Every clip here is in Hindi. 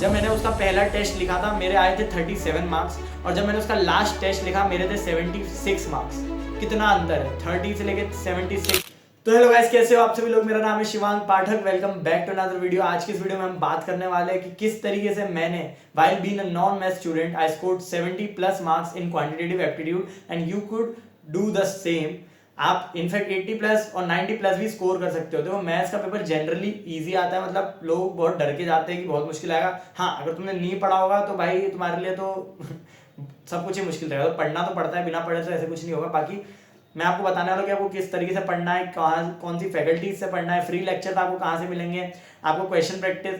जब मैंने उसका पहला टेस्ट लिखा था मेरे आए थे 37 मार्क्स और जब मैंने उसका लास्ट टेस्ट लिखा मेरे थे 76 मार्क्स। कितना अंतर है 30 से लेके 76। तो हेलो गाइस, कैसे हो आप सभी लोग। मेरा नाम है Shivang Pathak. Welcome back to another video. आज की इस वीडियो में हम बात करने वाले हैं कि किस तरीके से मैंने while being a non math student I scored 70 plus marks in quantitative aptitude and you could do the same. आप इनफैक्ट 80 प्लस और 90 प्लस भी स्कोर कर सकते हो। देखो मैथ्स का पेपर जनरली इजी आता है, मतलब लोग बहुत डर के जाते हैं कि बहुत मुश्किल आएगा। हाँ, अगर तुमने नहीं पढ़ा होगा तो भाई तुम्हारे लिए तो सब कुछ ही मुश्किल रहेगा। तो पढ़ना तो पड़ता है, बिना पढ़े तो ऐसे कुछ नहीं होगा। बाकी मैं आपको बताने वाला हूँ कि आपको किस तरीके से पढ़ना है, कहाँ कौन सी फैकल्टीज से पढ़ना है, फ्री लेक्चर आपको कहाँ से मिलेंगे, आपको क्वेश्चन प्रैक्टिस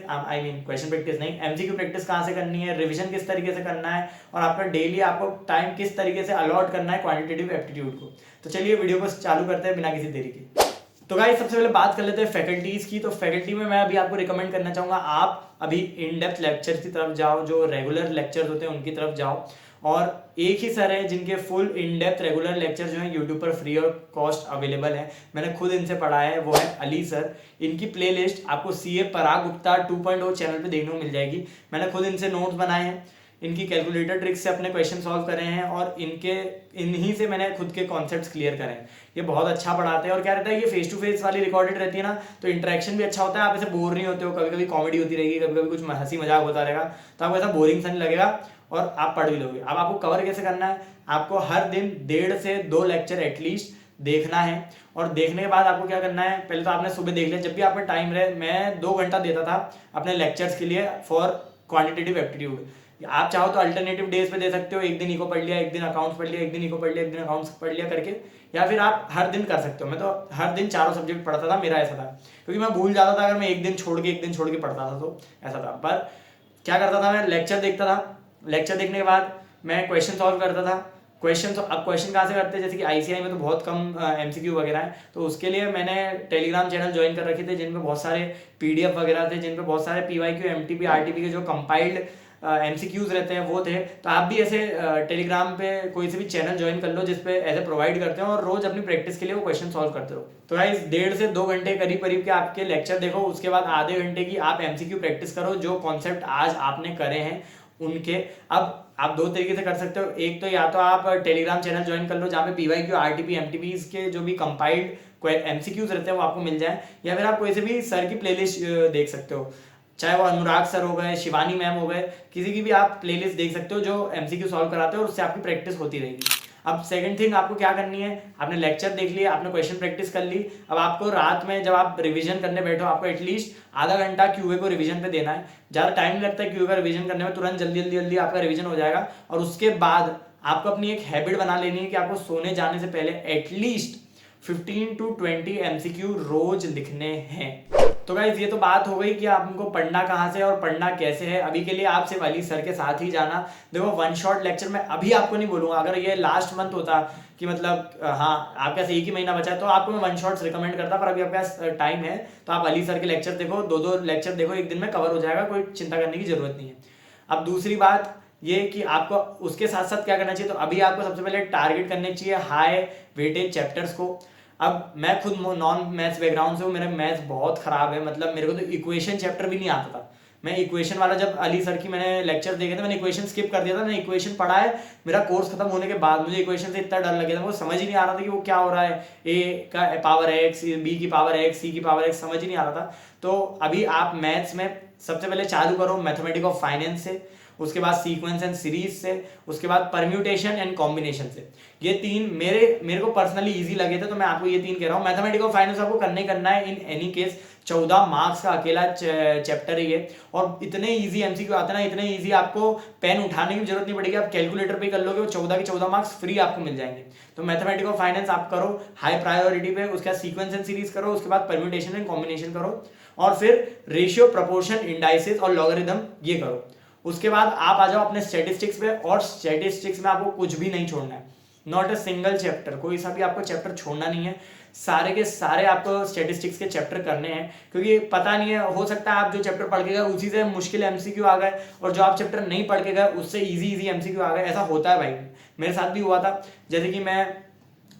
क्वेश्चन प्रैक्टिस नहीं एमसीक्यू प्रैक्टिस कहाँ से करनी है, रिवीजन किस तरीके से करना है और आपका डेली आपको टाइम किस तरीके से अलॉट करना है क्वांटिटेटिव एप्टीट्यूड को। तो चलिए वीडियो को चालू करते हैं बिना किसी देरी के। तो गाइस सबसे पहले बात कर लेते हैं फैकल्टीज की। तो फैकल्टी में मैं अभी आपको रिकमेंड करना चाहूँगा आप अभी इन डेप्थ लेक्चर की तरफ जाओ, जो रेगुलर लेक्चर्स होते हैं उनकी तरफ जाओ। और एक ही सर है जिनके full in depth regular lecture जो है यूट्यूब पर फ्री और कॉस्ट अवेलेबल है। मैंने खुद इनसे पढ़ा है, वो है अली सर। इनकी प्लेलिस्ट आपको सीए पराग गुप्ता 2.0 चैनल पे देखने को मिल जाएगी। मैंने खुद इनसे नोट्स बनाए हैं, इनकी कैलकुलेटर ट्रिक से अपने क्वेश्चन सॉल्व करे हैं और इन्हीं से मैंने खुद के कॉन्सेप्ट्स क्लियर करे हैं। ये बहुत अच्छा पढ़ाते हैं और क्या रहता है, ये फेस टू फेस वाली रिकॉर्डेड रहती है ना, तो इंटरेक्शन भी अच्छा होता है। आप ऐसे बोर नहीं होते हो, कभी कभी कॉमेडी होती रहेगी, कभी कभी कुछ हंसी मजाक होता रहेगा, तो आपको ऐसा बोरिंग सा नहीं लगेगा और आप पढ़ भी लोगे। अब आपको कवर कैसे करना है, आपको हर दिन 1.5 से 2 लेक्चर एटलीस्ट देखना है। और देखने के बाद आपको क्या करना है, पहले तो आपने सुबह देख लिया, जब भी आपका टाइम रहे। मैं 2 घंटा देता था अपने लेक्चर्स के लिए फॉर क्वांटिटेटिव एप्टीट्यूड। आप चाहो तो अल्टरनेटिव डेज पे दे सकते हो, एक दिन इको पढ़ लिया, एक दिन अकाउंट्स पढ़ लिया, एक दिन इको पढ़ लिया, एक दिन अकाउंट्स पढ़ लिया करके, या फिर आप हर दिन कर सकते हो। मैं तो हर दिन चारों सब्जेक्ट पढ़ता था, मेरा ऐसा था, क्योंकि मैं भूल जाता था अगर मैं एक दिन छोड़ के पढ़ता था, तो ऐसा था। पर क्या करता था, मैं लेक्चर देखता था, लेक्चर देखने के बाद मैं क्वेश्चन सॉल्व करता था। अब क्वेश्चन कहाँ से करते हैं, जैसे कि आईसीआई में तो बहुत कम एमसीक्यू वगैरह है, तो उसके लिए मैंने टेलीग्राम चैनल ज्वाइन कर रखे थे जिनमें बहुत सारे पीडीएफ वगैरह थे, जिनपे बहुत सारे पीवाईक्यू एमटीपी आरटीपी के जो कंपाइल्ड एमसीक्यूज रहते हैं वो थे। तो आप भी ऐसे टेलीग्राम पे कोई से भी चैनल ज्वाइन कर लो जिसपे ऐसे प्रोवाइड करते हैं और रोज अपनी प्रैक्टिस के लिए वो क्वेश्चन सॉल्व करते रहो। तो गाइस 1.5 से 2 घंटे करीब करीब के आपके लेक्चर देखो, उसके बाद आधे घंटे की आप एमसीक्यू प्रैक्टिस करो। जो कॉन्सेप्ट आज आपने करे हैं उनके, अब आप 2 तरीके से कर सकते हो। एक तो या तो आप टेलीग्राम चैनल ज्वाइन कर लो जहाँ पे पीवाईक्यू आरटीपी एमटीपीज के जो भी कंपाइल्ड एमसीक्यूज रहते हैं वो आपको मिल जाए, या फिर आप कोई से भी सर की प्लेलिस्ट देख सकते हो, चाहे वो अनुराग सर हो गए, शिवानी मैम हो गए, किसी की भी आप प्लेलिस्ट देख सकते हो जो एमसीक्यू सॉल्व कराते हो और उससे आपकी प्रैक्टिस होती रहेगी। अब सेकंड थिंग आपको क्या करनी है, आपने लेक्चर देख लिया, आपने क्वेश्चन प्रैक्टिस कर ली। अब आपको रात में जब आप रिवीजन करने बैठो, आपको एटलीस्ट आधा घंटा क्यूए को रिवीजन पे देना है। ज़्यादा टाइम नहीं लगता है क्यूए का रिवीजन करने में, तुरंत जल्दी जल्दी जल्दी आपका रिवीजन हो जाएगा। और उसके बाद आपको अपनी एक हैबिट बना लेनी है कि आपको सोने जाने से पहले एटलीस्ट 15 to 20 एमसीक्यू रोज लिखने हैं। तो गाइज ये तो बात हो गई कि आपको पढ़ना कहाँ से और पढ़ना कैसे है। अभी के लिए आप सिर्फ अली सर के साथ ही जाना। देखो वन शॉट लेक्चर में अभी आपको नहीं बोलूँगा, अगर ये लास्ट मंथ होता कि मतलब हाँ आपके पास एक ही महीना बचा है तो आपको मैं वन शॉट्स रिकमेंड करता, पर अभी आपके पास टाइम है तो आप अली सर के लेक्चर देखो, 2-2 लेक्चर देखो, एक दिन में कवर हो जाएगा, कोई चिंता करने की जरूरत नहीं है। अब दूसरी बात ये कि आपको उसके साथ साथ क्या करना चाहिए, तो अभी आपको सबसे पहले टारगेट करने चाहिए हाई वेटेज चैप्टर्स को। अब मैं खुद नॉन मैथ्स बैकग्राउंड से हूँ, मेरा मैथ्स बहुत खराब है, मतलब मेरे को तो इक्वेशन चैप्टर भी नहीं आता था। मैं इक्वेशन वाला जब अली सर की मैंने लेक्चर देखे थे, मैंने इक्वेशन स्किप कर दिया था। मैंने इक्वेशन पढ़ा है, मेरा कोर्स खत्म होने के बाद मुझे इक्वेशन से इतना डर लग गया था, मुझे समझ ही नहीं आ रहा था कि वो क्या हो रहा है, ए का पावर एक्स, बी की पावर एक्स, सी की पावर एक्स, समझ ही नहीं आ रहा था। तो अभी आप मैथ्स में सबसे पहले चालू करो मैथमेटिक्स ऑफ फाइनेंस से, उसके बाद सीक्वेंस एंड सीरीज से, उसके बाद परम्यूटेशन एंड कॉम्बिनेशन से। ये 3 मेरे को पर्सनली इजी लगे थे, तो मैं आपको ये 3 कह रहा हूँ। मैथमेटिक्स ऑफ फाइनेंस आपको करना है इन एनी केस। 14 मार्क्स का अकेला चैप्टर है ये, और इतने इजी एमसीक्यू आते हैं ना, इतने इजी आपको पेन उठाने की जरूरत नहीं पड़ेगी, आप कैलकुलेटर पे कर लोगे, वो 14 के 14 मार्क्स फ्री आपको मिल जाएंगे। तो मैथमेटिक्स ऑफ फाइनेंस आप करो हाई प्रायोरिटी पे, उसके बाद सीक्वेंस एंड सीरीज करो, उसके बाद परम्यूटेशन एंड कॉम्बिनेशन करो, और फिर रेशियो, प्रोपोर्शन, इंडाइसेस और लॉगरिथम ये करो। उसके बाद आप आ जाओ अपने स्टैटिस्टिक्स पे, और स्टैटिस्टिक्स में आपको कुछ भी नहीं छोड़ना है, नॉट अ सिंगल चैप्टर, कोई सा भी आपको चैप्टर छोड़ना नहीं है। सारे के सारे आपको स्टैटिस्टिक्स के चैप्टर करने हैं, क्योंकि पता नहीं है, हो सकता है आप जो चैप्टर पढ़ के गए उसी से मुश्किल एमसीक्यू आ गए, और जो आप चैप्टर नहीं पढ़ के गए उससे इजी एमसीक्यू आ गए। ऐसा होता है भाई, मेरे साथ भी हुआ था। जैसे कि मैं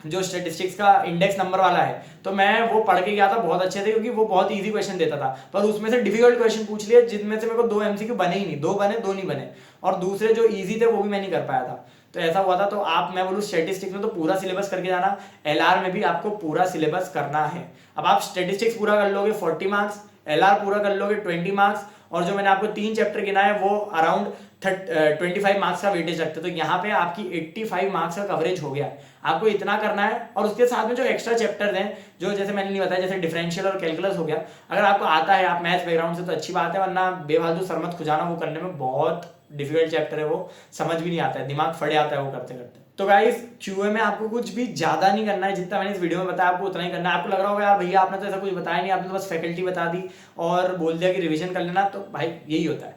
जो स्टेटिस्टिक्स का इंडेक्स नंबर वाला है, तो मैं वो पढ़ के गया था बहुत अच्छे से, क्योंकि वो बहुत इजी क्वेश्चन देता था। पर उसमें से डिफिकल्ट क्वेश्चन पूछ लिए, जिनमें से मेरे को 2 MCQ बने ही नहीं, 2 बने 2 नहीं बने, और दूसरे जो इजी थे वो भी मैं नहीं कर पाया था। तो ऐसा हुआ था। तो मैं बोलूँ स्टेटिस्टिक्स में तो पूरा सिलेबस करके जाना, LR में भी आपको पूरा सिलेबस करना है। अब आप स्टेटिस्टिक्स पूरा कर लोगे 40 मार्क्स, LR पूरा कर लोगे 20 मार्क्स, और जो मैंने आपको 3 चैप्टर गिना है वो अराउंड 25 मार्क्स का वेटेज रखते हैं। तो यहाँ पे आपकी 85 मार्क्स का कवरेज हो गया है। आपको इतना करना है, और उसके साथ में जो एक्स्ट्रा चैप्टर्स हैं, जो जैसे मैंने नहीं बताया, जैसे डिफरेंशियल और कैलकुलस हो गया, अगर आपको आता है, आप मैथ्स बैकग्राउंड से, तो अच्छी बात है, वरना बेफालतू सरमत खुजाना वो करने में बहुत डिफिकल्ट चैप्टर है, वो समझ भी नहीं आता है, दिमाग फट जाता है वो करते करते। तो गाइस क्यूए में आपको कुछ भी ज्यादा नहीं करना है, जितना मैंने इस वीडियो में बताया आपको उतना ही करना है। आपको लग रहा होगा यार भैया आपने तो ऐसा कुछ बताया नहीं, आपने तो बस फैकल्टी बता दी और बोल दिया कि रिवीजन कर लेना। तो भाई यही होता है,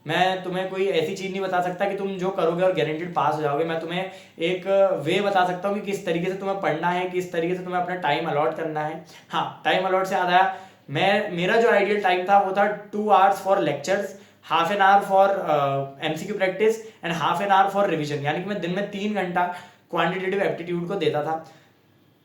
मैं तुम्हें कोई ऐसी चीज नहीं बता सकता कि तुम जो करोगे और गारंटीड पास हो जाओगे। मैं तुम्हें एक वे बता सकता हूँ कि किस तरीके से तुम्हें पढ़ना है, किस तरीके से तुम्हें अपना टाइम अलॉट करना है। हाँ, टाइम अलॉट से याद आया, मेरा जो आइडियल टाइम था वो था 2 hours for lectures, half an hour for MCQ practice and half an hour for revision. यानी कि मैं दिन में 3 घंटा क्वांटिटेटिव एप्टीट्यूड को देता था।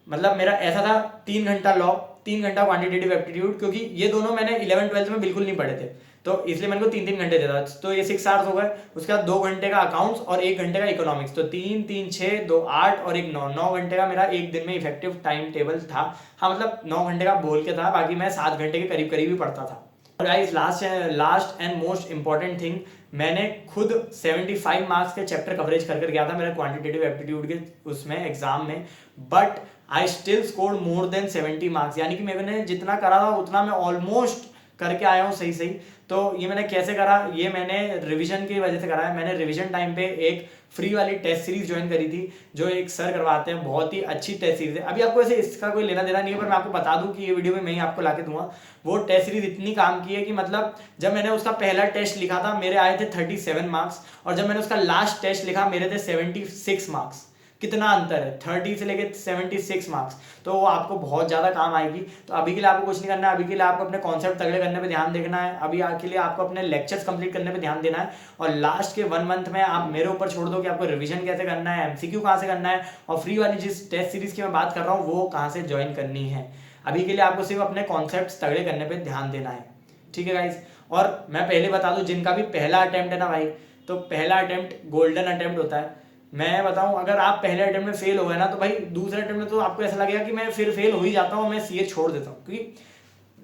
मतलब मेरा ऐसा था 3 घंटा लॉ, 3 घंटा क्वांटिटेटिव एप्टीट्यूड, क्योंकि ये दोनों मैंने 11th-12th में बिल्कुल नहीं पढ़े थे, तो इसलिए मैंने को 3-3 घंटे देता। तो ये 6 hours हो गए। उसके बाद 2 घंटे का अकाउंट्स और 1 घंटे का इकोनॉमिक्स, तो 3, 3, 6, 2, 8 और 1, 9 घंटे का मेरा एक दिन में इफेक्टिव टाइम टेबल था। हाँ, मतलब 9 घंटे का बोल के था, बाकी मैं 7 घंटे के करीब करीब ही पढ़ता था। और guys last and most important thing, मैंने खुद 75 मार्क्स के चैप्टर कवरेज कर गया था मेरे क्वांटिटेटिव एप्टीट्यूड के उसमें एग्जाम में, but I still scored more than 70 marks. यानी कि मैंने जितना करा था उतना मैं ऑलमोस्ट करके आया हूँ सही। तो ये मैंने कैसे करा, ये मैंने रिवीजन की वजह से करा है। मैंने रिवीजन टाइम पे एक फ्री वाली टेस्ट सीरीज ज्वाइन करी थी, जो एक सर करवाते हैं, बहुत ही अच्छी टेस्ट सीरीज है। अभी आपको ऐसे इसका कोई लेना देना नहीं है, पर मैं आपको बता दूं कि ये वीडियो में मैं ही आपको लाके दूंगा। वो टेस्ट सीरीज इतनी काम की है कि मतलब जब मैंने उसका पहला टेस्ट लिखा था मेरे आए थे 37 मार्क्स, और जब मैंने उसका लास्ट टेस्ट लिखा मेरे थे 76 मार्क्स। कितना अंतर है, 30 से लेके 76 मार्क्स। तो वो आपको बहुत ज़्यादा काम आएगी। तो अभी के लिए आपको कुछ नहीं करना है, अभी के लिए आपको अपने कॉन्सेप्ट तगड़े करने पे ध्यान देखना है, अभी के लिए आपको अपने लेक्चर्स कंप्लीट करने पे ध्यान देना है, और लास्ट के 1 मंथ में आप मेरे ऊपर छोड़ दो कि आपको रिवीजन कैसे करना है, MCQ कहाँ से करना है, और फ्री वाली जिस टेस्ट सीरीज की मैं बात कर रहा हूँ वो कहाँ से ज्वाइन करनी है। अभी के लिए आपको सिर्फ अपने कॉन्सेप्ट तगड़े करने पर ध्यान देना है, ठीक है गाइज। और मैं पहले बता दूँ, जिनका भी पहला अटेम्प्ट है ना भाई, तो पहला अटेम्प्ट गोल्डन अटेम्प्ट होता है। मैं बताऊं, अगर आप पहले अटेम्प्ट में फेल हो गए ना, तो भाई दूसरे अटेम्प्ट में तो आपको ऐसा लगेगा कि मैं फिर फेल हो ही जाता हूँ, मैं CA छोड़ देता हूँ, क्योंकि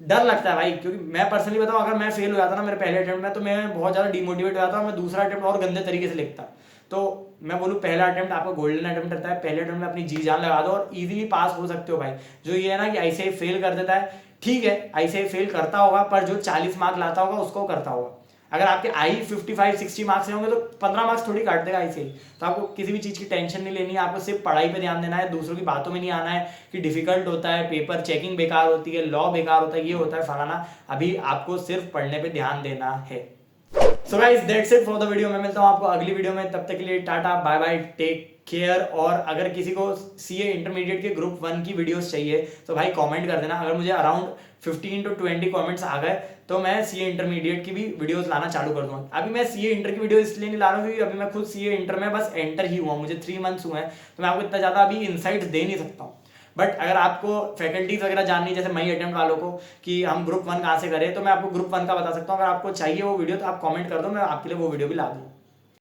डर लगता है भाई। क्योंकि मैं पर्सनली बताऊं, अगर मैं फेल हो जाता ना मेरे पहले अटेम्प्ट में, तो मैं बहुत ज़्यादा डिमोटिवेट हो जाता हूँ, मैं दूसरा अटेम्प्ट और गंदे तरीके से लिखता। तो मैं बोलूँ पहला अटेम्प्ट आपका गोल्डन अटेम्प्ट रहता है। पहले अटेम्प्ट में अपनी जी जान लगा दो और इजीली पास हो सकते हो भाई। जो ये है ना कि ऐसे ही फेल कर देता है, ठीक है ऐसे ही फेल करता होगा, पर जो 40 मार्क लाता होगा उसको करता होगा। अगर आपके 55-60 मार्क्स होंगे तो 15 मार्क्स थोड़ी काट देगा ऐसे ही। तो आपको किसी भी चीज़ की टेंशन नहीं लेनी है, आपको सिर्फ पढ़ाई पे ध्यान देना है, दूसरों की बातों में नहीं आना है कि डिफिकल्ट होता है, पेपर चेकिंग बेकार होती है, लॉ बेकार होता है, ये होता है फलाना। अभी आपको सिर्फ पढ़ने पे ध्यान देना है। So guys that's it for the video. मैं मिलता हूँ आपको अगली वीडियो में, तब तक के लिए tata bye bye, take care. और अगर किसी को CA इंटरमीडिएट के ग्रुप 1 की वीडियोस चाहिए तो भाई कमेंट कर देना। अगर मुझे अराउंड 15 to 20 कमेंट्स आ गए तो मैं CA इंटरमीडिएट की भी वीडियोस लाना चालू कर दूंगा। अभी मैं CA इंटर की वीडियो इसलिए नहीं ला रहा हूँ क्योंकि अभी मैं खुद CA इंटर में बस एंटर ही हुआ, मुझे 3 months हुए हैं, तो मैं आपको इतना ज़्यादा अभी इंसाइट्स दे नहीं सकता हूँ। बट अगर आपको फैकल्टीज वगैरह जाननी, जैसे मई अटेम्प्ट वालों को कि हम ग्रुप 1 कहाँ से करें, तो मैं आपको ग्रुप 1 का बता सकता हूँ। अगर आपको चाहिए वो वीडियो तो आप कमेंट कर दो, मैं आपके लिए वो वीडियो भी ला दूँ।